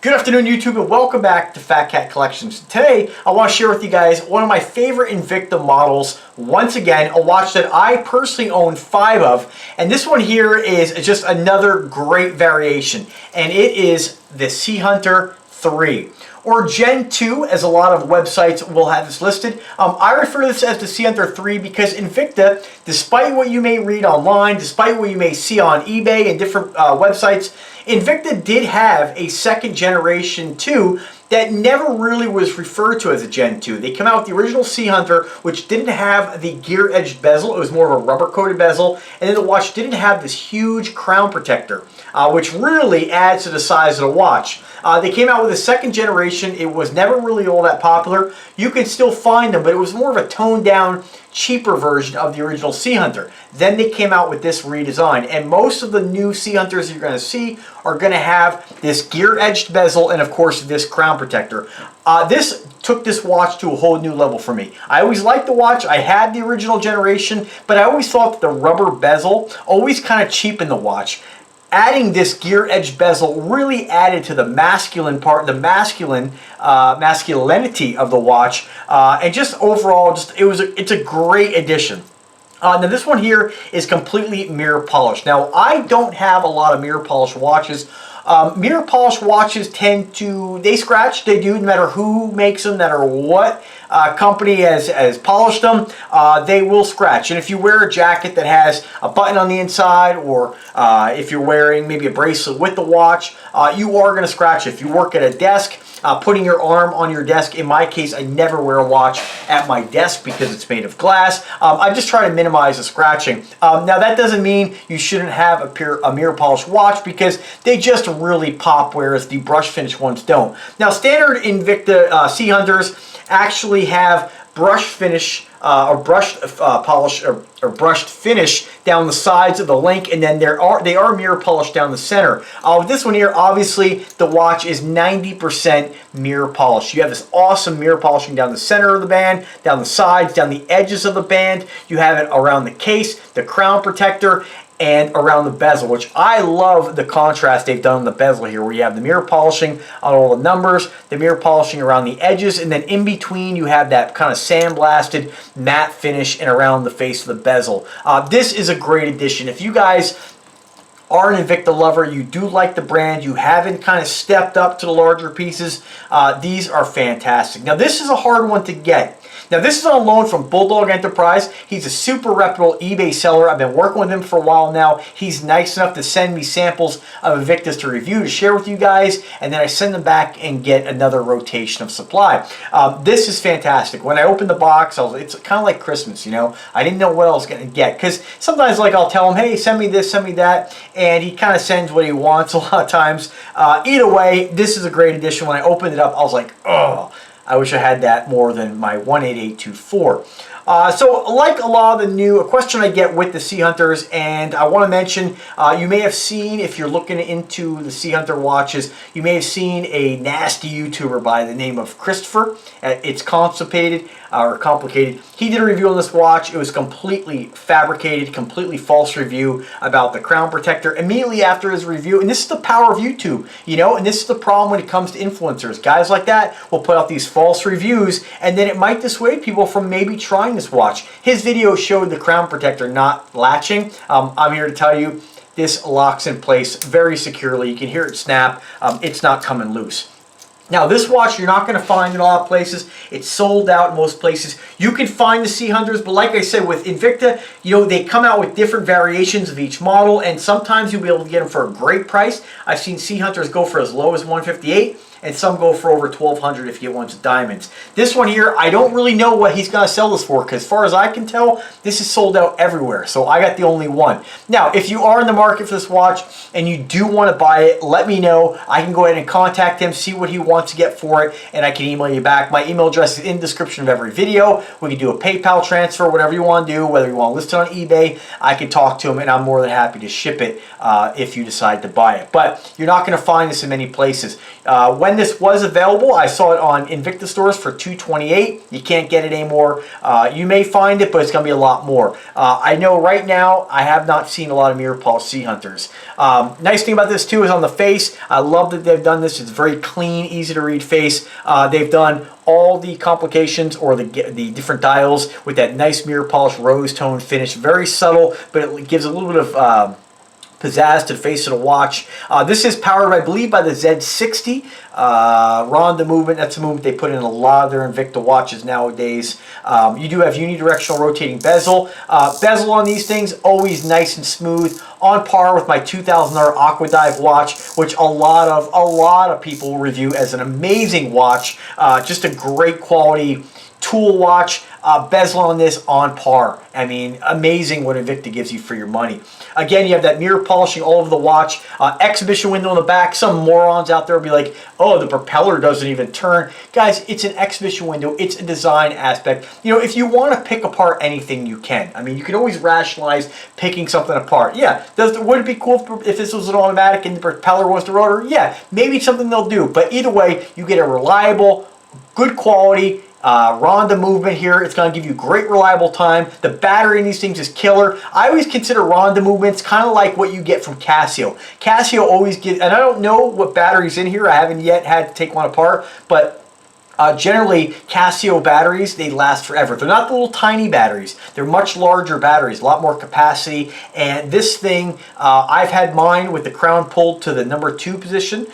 Good afternoon, YouTube, and welcome back to Fat Cat Collections. Today, I want to share with you guys one of my favorite Invicta models. Once again, a watch that I personally own 5 of, and this one here is just another great variation, and it is the Sea Hunter 3. Or Gen 2, as a lot of websites will have this listed. I refer to this as the Sea Hunter 3 because Invicta, despite what you may read online, despite what you may see on eBay and different websites, Invicta did have a second generation 2 that never really was referred to as a Gen 2. They came out with the original Sea Hunter, which didn't have the gear-edged bezel. It was more of a rubber-coated bezel. And then the watch didn't have this huge crown protector, which really adds to the size of the watch. They came out with a second generation. It was never really all that popular. You can still find them, but it was more of a toned-down, cheaper version of the original Sea Hunter. Then they came out with this redesign, and most of the new Sea Hunters you're going to see are going to have this gear-edged bezel and, of course, this crown protector. This took this watch to a whole new level for me. I always liked the watch. I had the original generation, but I always thought that the rubber bezel always kind of cheapened the watch. Adding this gear-edged bezel really added to the masculine part, the masculinity of the watch, and just overall, it's a great addition. Now this one here is completely mirror polished. Now I don't have a lot of mirror polished watches. Mirror polished watches tend to, they scratch, they do, no matter who makes them, no matter what company has polished them, they will scratch. And if you wear a jacket that has a button on the inside, or if you're wearing maybe a bracelet with the watch, you are going to scratch it. If you work at a desk, putting your arm on your desk, in my case, I never wear a watch at my desk because it's made of glass. I just try to minimize the scratching. Now that doesn't mean you shouldn't have a mirror polished watch, because they just really pop, whereas the brush finish ones don't. Now standard Invicta Sea Hunters actually have brush finish or brushed polish or brushed finish down the sides of the link, and then they are mirror polished down the center. With this one here, obviously the watch is 90% mirror polish. You have this awesome mirror polishing down the center of the band, down the sides, down the edges of the band. You have it around the case, the crown protector, and around the bezel, which I love the contrast they've done on the bezel here, where you have the mirror polishing on all the numbers, the mirror polishing around the edges, and then in between you have that kind of sandblasted matte finish and around the face of the bezel. This is a great addition. If you guys are an Invicta lover, you do like the brand, you haven't kind of stepped up to the larger pieces, these are fantastic. Now this is a hard one to get. Now this is on loan from Bulldog Enterprise. He's a super reputable eBay seller. I've been working with him for a while now. He's nice enough to send me samples of Invictas to review, to share with you guys, and then I send them back and get another rotation of supply. This is fantastic. When I opened the box, it's kind of like Christmas, you know. I didn't know what I was going to get, because sometimes like I'll tell him, hey, send me this, send me that, and he kind of sends what he wants a lot of times. Either way, this is a great addition. When I opened it up, I was like, oh, I wish I had that more than my 18824. So like a lot of a question I get with the Sea Hunters, and I want to mention, you may have seen, if you're looking into the Sea Hunter watches, you may have seen a nasty YouTuber by the name of Christopher. It's Constipated, or Complicated. He did a review on this watch. It was completely fabricated, completely false review about the crown protector immediately after his review. And this is the power of YouTube, you know, and this is the problem when it comes to influencers. Guys like that will put out these false reviews, and then it might dissuade people from maybe trying this watch. His video showed the crown protector not latching. I'm here to tell you, this locks in place very securely. You can hear it snap. It's not coming loose. Now this watch you're not going to find in a lot of places. It's sold out in most places. You can find the Sea Hunters, but like I said, with Invicta, you know, they come out with different variations of each model, and sometimes you'll be able to get them for a great price. I've seen Sea Hunters go for as low as $158, and some go for over $1,200 if you get ones with diamonds. This one here, I don't really know what he's going to sell this for, because as far as I can tell, this is sold out everywhere, so I got the only one. Now, if you are in the market for this watch and you do want to buy it, let me know. I can go ahead and contact him, see what he wants want to get for it, and I can email you back. My email address is in the description of every video. We can do a PayPal transfer, whatever you want to do, whether you want to list it on eBay. I can talk to them, and I'm more than happy to ship it if you decide to buy it. But you're not going to find this in many places. When this was available, I saw it on Invicta stores for $228. You can't get it anymore. You may find it, but it's going to be a lot more. I know right now I have not seen a lot of mirror polish Sea Hunters. Nice thing about this too is on the face. I love that they've done this. It's very clean, easy to read face. They've done all the complications or the different dials with that nice mirror polish rose tone finish. Very subtle, but it gives a little bit of pizzazz to the face of the watch. This is powered, I believe, by the Z60 Ronda movement. That's a movement they put in a lot of their Invicta watches nowadays. You do have unidirectional rotating bezel. Bezel on these things, always nice and smooth, on par with my $2,000 Aqua Dive watch, which a lot of people review as an amazing watch. Just a great quality tool watch. Bezel on this on par. I mean, amazing what Invicta gives you for your money. Again, you have that mirror polishing all over the watch. Exhibition window in the back. Some morons out there will be like, oh, the propeller doesn't even turn. Guys, it's an exhibition window. It's a design aspect. You know, if you want to pick apart anything, you can. I mean, you can always rationalize picking something apart. Yeah, would it be cool if this was an automatic and the propeller was the rotor? Yeah, maybe it's something they'll do. But either way, you get a reliable, good quality, Ronda movement here. It's going to give you great reliable time. The battery in these things is killer. I always consider Ronda movements kind of like what you get from Casio. Casio always gives, and I don't know what battery's in here. I haven't yet had to take one apart, but generally, Casio batteries, they last forever. They're not the little tiny batteries. They're much larger batteries, a lot more capacity. And this thing, I've had mine with the crown pulled to the number 2 position,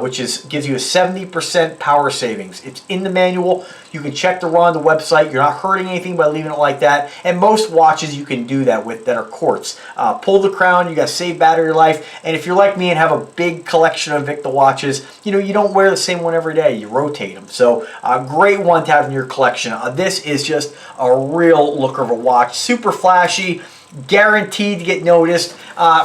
which gives you a 70% power savings. It's in the manual. You can check the Ronda website. You're not hurting anything by leaving it like that. And most watches you can do that with that are quartz. Pull the crown, you got to save battery life. And if you're like me and have a big collection of Invicta watches, you know, you don't wear the same one every day. You rotate them. So a great one to have in your collection. This is just a real looker of a watch. Super flashy. Guaranteed to get noticed.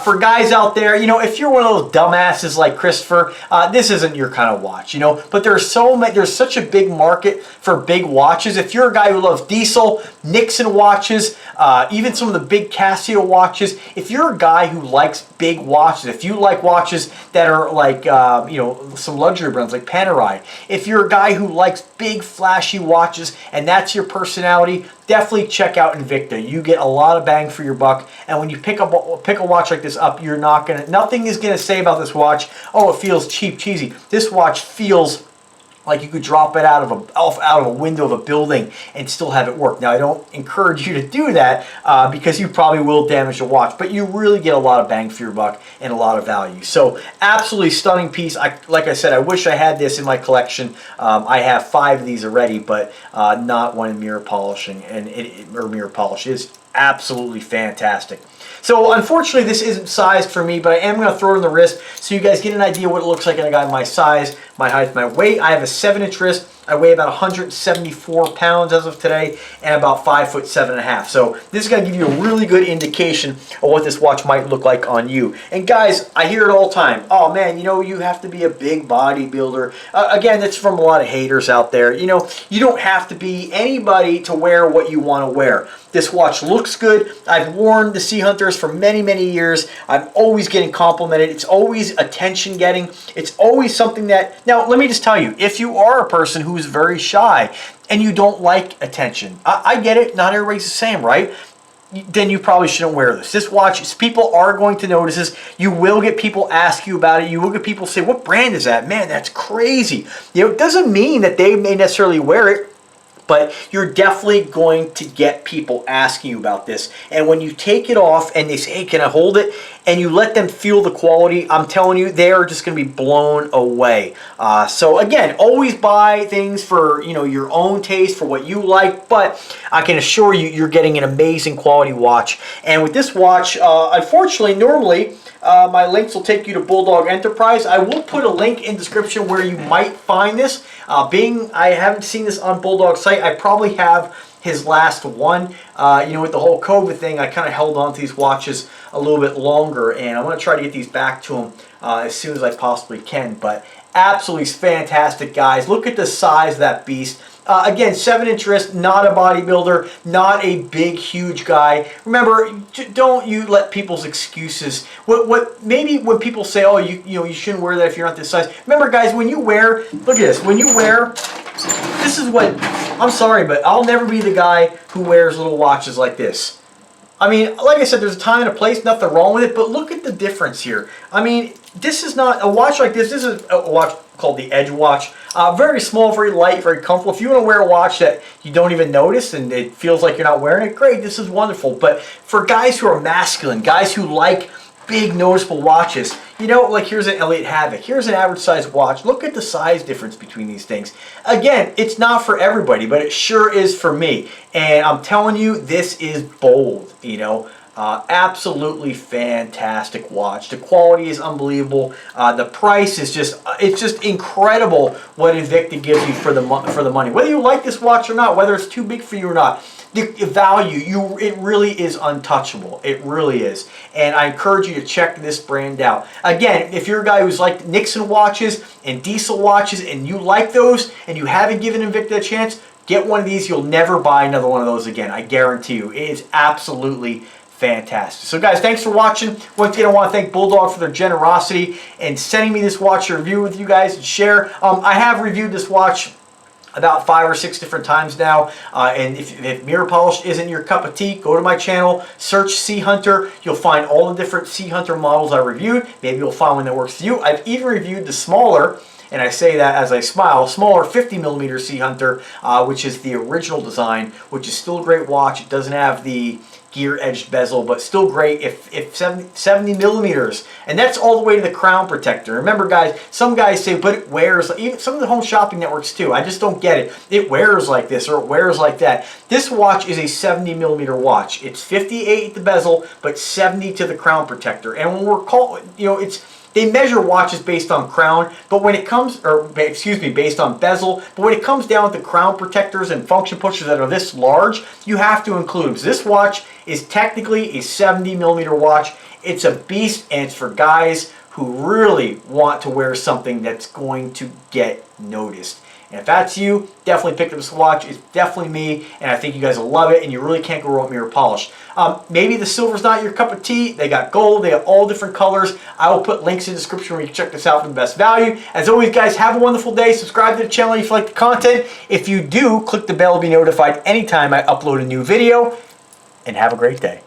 For guys out there, you know, if you're one of those dumbasses like Christopher, this isn't your kind of watch, you know. But there's such a big market for big watches. If you're a guy who loves Diesel, Nixon watches, even some of the big Casio watches, if you're a guy who likes big watches, if you like watches that are like, you know, some luxury brands like Panerai, if you're a guy who likes big flashy watches and that's your personality, definitely check out Invicta. You get a lot of bang for your buck, and when you pick a watch like this up, nothing is gonna say about this watch, oh, it feels cheap, cheesy. This watch feels like you could drop it out of a window of a building and still have it work. Now, I don't encourage you to do that because you probably will damage the watch, but you really get a lot of bang for your buck and a lot of value. So, absolutely stunning piece. Like I said, I wish I had this in my collection. I have 5 of these already, but not one in mirror polishing, or mirror polish. It is absolutely fantastic. So unfortunately this isn't sized for me, but I am going to throw it in the wrist so you guys get an idea what it looks like in a guy my size, my height, my weight. I have a 7-inch wrist. I weigh about 174 pounds as of today and about 5'7½". So this is going to give you a really good indication of what this watch might look like on you. And guys, I hear it all the time. Oh man, you know, you have to be a big bodybuilder. Again, that's from a lot of haters out there. You know, you don't have to be anybody to wear what you want to wear. This watch looks good. I've worn the Sea Hunters for many, many years. I'm always getting complimented. It's always attention getting. It's always something that, now let me just tell you, if you are a person who's very shy and you don't like attention, I get it, not everybody's the same, right? Then you probably shouldn't wear this. This watch, people are going to notice this. You will get people ask you about it. You will get people say, what brand is that? Man, that's crazy. You know, it doesn't mean that they may necessarily wear it, but you're definitely going to get people asking you about this. And when you take it off and they say, hey, can I hold it? And you let them feel the quality, I'm telling you, they are just going to be blown away. So again, always buy things for, you know, your own taste, for what you like, but I can assure you, you're getting an amazing quality watch. And with this watch, unfortunately, normally, my links will take you to Bulldog Enterprise. I will put a link in the description where you might find this. Being I haven't seen this on Bulldog's site, I probably have his last one. You know, with the whole COVID thing, I kind of held on to these watches a little bit longer, and I want to try to get these back to him as soon as I possibly can. But Absolutely fantastic, guys. Look at the size of that beast. Again, 7-inch wrist, not a bodybuilder, not a big, huge guy. Remember, don't you let people's excuses. Maybe when people say, oh, you shouldn't wear that if you're not this size. Remember, guys, when you wear, look at this. When you wear, this is what. I'm sorry, but I'll never be the guy who wears little watches like this. I mean, like I said, there's a time and a place, nothing wrong with it, but look at the difference here. I mean, this is not a watch like this. This is a watch called the Edge watch. Very small, very light, very comfortable. If you want to wear a watch that you don't even notice and it feels like you're not wearing it, great, this is wonderful. But for guys who are masculine, guys who like big noticeable watches, you know, like here's an Elliott Havoc, here's an average size watch. Look at the size difference between these things. Again, it's not for everybody, but it sure is for me. And I'm telling you, this is bold, you know. Absolutely fantastic watch. The quality is unbelievable. The price is it's just incredible what Invicta gives you for the money. Whether you like this watch or not, whether it's too big for you or not, the value, it really is untouchable. It really is. And I encourage you to check this brand out. Again, if you're a guy who's like Nixon watches and Diesel watches and you like those and you haven't given Invicta a chance, get one of these. You'll never buy another one of those again. I guarantee you. It is absolutely fantastic. So guys, thanks for watching. Once again, I want to thank Bulldog for their generosity and sending me this watch to review with you guys and share. I have reviewed this watch about 5 or 6 different times now, and if mirror polish isn't your cup of tea, go to my channel, search Sea Hunter. You'll find all the different Sea Hunter models I reviewed. Maybe you'll find one that works for you. I've even reviewed the smaller, and I say that as I smile, smaller 50mm Sea Hunter, which is the original design, which is still a great watch. It doesn't have the gear edged bezel, but still great if 70 millimeters, and that's all the way to the crown protector. Remember, guys, some guys say, but it wears, even some of the home shopping networks too, I just don't get it. It wears like this or it wears like that. This watch is a 70 millimeter watch. It's 58 at the bezel, but 70 to the crown protector. And when we're called, you know, they measure watches based on crown, but when it comes, or excuse me, based on bezel, but when it comes down to crown protectors and function pushers that are this large, you have to include them. So this watch is technically a 70 millimeter watch. It's a beast, and it's for guys who really want to wear something that's going to get noticed. And if that's you, definitely pick up this watch. It's definitely me, and I think you guys will love it, and you really can't go wrong with mirror polish. Maybe the silver's not your cup of tea. They got gold. They have all different colors. I will put links in the description where you can check this out for the best value. As always, guys, have a wonderful day. Subscribe to the channel if you like the content. If you do, click the bell to be notified anytime I upload a new video, and have a great day.